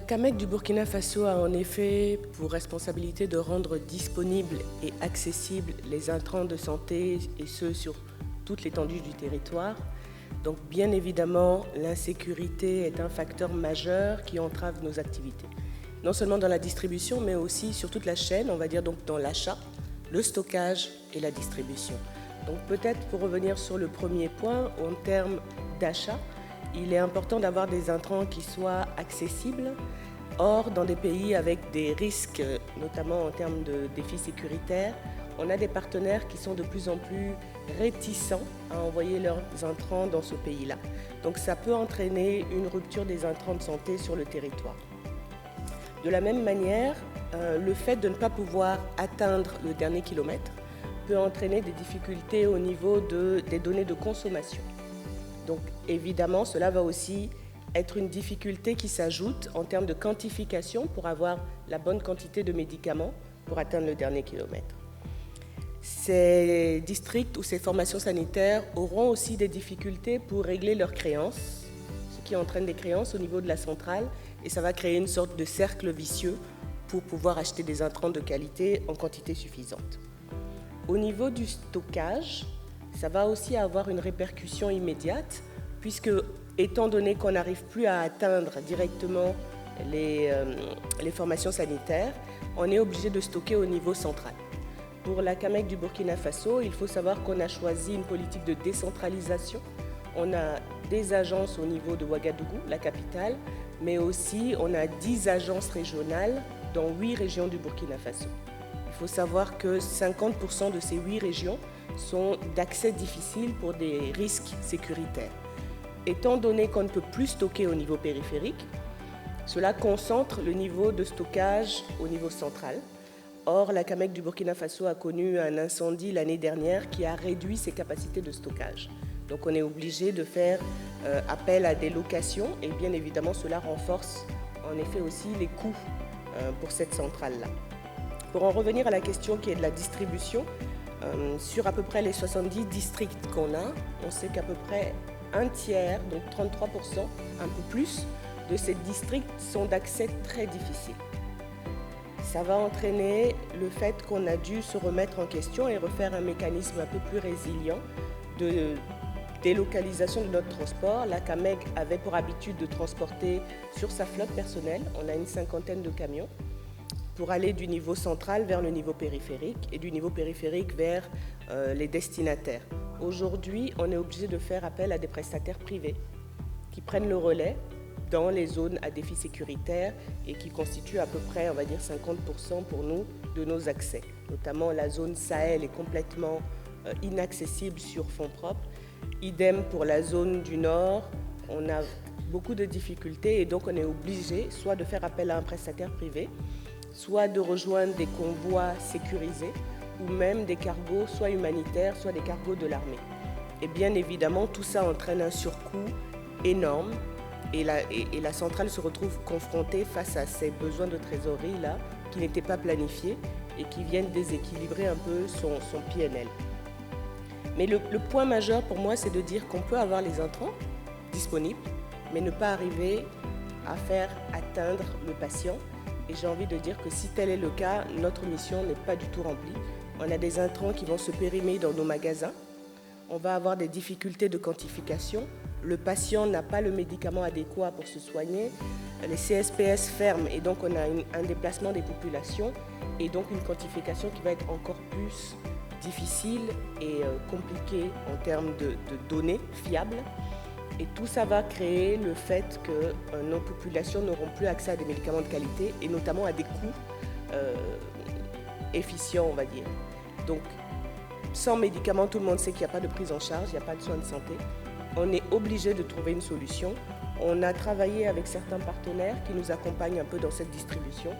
CAMEC du Burkina Faso a en effet pour responsabilité de rendre disponibles et accessibles les intrants de santé, et ce sur toute l'étendue du territoire. Donc bien évidemment, l'insécurité est un facteur majeur qui entrave nos activités. Non seulement dans la distribution, mais aussi sur toute la chaîne, on va dire donc dans l'achat, le stockage et la distribution. Donc peut-être pour revenir sur le premier point, en termes d'achat, il est important d'avoir des intrants qui soient accessibles. Or, dans des pays avec des risques, notamment en termes de défis sécuritaires, on a des partenaires qui sont de plus en plus réticents à envoyer leurs intrants dans ce pays-là. Donc ça peut entraîner une rupture des intrants de santé sur le territoire. De la même manière, le fait de ne pas pouvoir atteindre le dernier kilomètre peut entraîner des difficultés au niveau des données de consommation. Donc évidemment, cela va aussi être une difficulté qui s'ajoute en termes de quantification pour avoir la bonne quantité de médicaments pour atteindre le dernier kilomètre. Ces districts ou ces formations sanitaires auront aussi des difficultés pour régler leurs créances, ce qui entraîne des créances au niveau de la centrale, et ça va créer une sorte de cercle vicieux pour pouvoir acheter des intrants de qualité en quantité suffisante. Au niveau du stockage, ça va aussi avoir une répercussion immédiate, puisque, étant donné qu'on n'arrive plus à atteindre directement les formations sanitaires, on est obligé de stocker au niveau central. Pour la CAMEC du Burkina Faso, il faut savoir qu'on a choisi une politique de décentralisation. On a des agences au niveau de Ouagadougou, la capitale, mais aussi on a 10 agences régionales dans 8 régions du Burkina Faso. Il faut savoir que 50% de ces 8 régions sont d'accès difficile pour des risques sécuritaires. Étant donné qu'on ne peut plus stocker au niveau périphérique, cela concentre le niveau de stockage au niveau central. Or, la CAMEC du Burkina Faso a connu un incendie l'année dernière qui a réduit ses capacités de stockage. Donc on est obligé de faire appel à des locations et bien évidemment cela renforce en effet aussi les coûts pour cette centrale-là. Pour en revenir à la question qui est de la distribution, sur à peu près les 70 districts qu'on a, on sait qu'à peu près un tiers, donc 33%, un peu plus, de ces districts sont d'accès très difficile. Ça va entraîner le fait qu'on a dû se remettre en question et refaire un mécanisme un peu plus résilient de délocalisation de notre transport. La CAMEC avait pour habitude de transporter sur sa flotte personnelle, on a une 50aine de camions, pour aller du niveau central vers le niveau périphérique et du niveau périphérique vers les destinataires. Aujourd'hui, on est obligé de faire appel à des prestataires privés qui prennent le relais dans les zones à défi sécuritaire et qui constituent à peu près, on va dire, 50% pour nous de nos accès. Notamment la zone Sahel est complètement inaccessible sur fonds propres. Idem pour la zone du Nord, on a beaucoup de difficultés et donc on est obligé soit de faire appel à un prestataire privé, soit de rejoindre des convois sécurisés ou même des cargos soit humanitaires, soit des cargos de l'armée. Et bien évidemment, tout ça entraîne un surcoût énorme et la centrale se retrouve confrontée face à ces besoins de trésorerie-là qui n'étaient pas planifiés et qui viennent déséquilibrer un peu son PNL. Mais le point majeur pour moi, c'est de dire qu'on peut avoir les intrants disponibles, mais ne pas arriver à faire atteindre le patient. Et j'ai envie de dire que si tel est le cas, notre mission n'est pas du tout remplie. On a des intrants qui vont se périmer dans nos magasins. On va avoir des difficultés de quantification. Le patient n'a pas le médicament adéquat pour se soigner. Les CSPS ferment et donc on a un déplacement des populations et donc une quantification qui va être encore plus difficile et compliquée en termes de données fiables. Et tout ça va créer le fait que nos populations n'auront plus accès à des médicaments de qualité et notamment à des coûts efficients, on va dire. Donc, sans médicaments, tout le monde sait qu'il n'y a pas de prise en charge, il n'y a pas de soins de santé. On est obligé de trouver une solution. On a travaillé avec certains partenaires qui nous accompagnent un peu dans cette distribution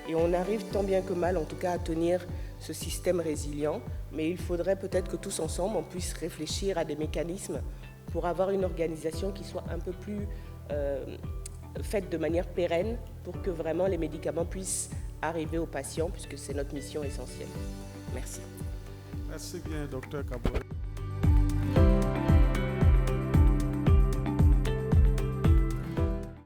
et on arrive tant bien que mal, en tout cas, à tenir ce système résilient. Mais il faudrait peut-être que tous ensemble, on puisse réfléchir à des mécanismes pour avoir une organisation qui soit un peu plus faite de manière pérenne pour que vraiment les médicaments puissent arriver aux patients, puisque c'est notre mission essentielle. Merci. Merci bien, Dr Kaboué.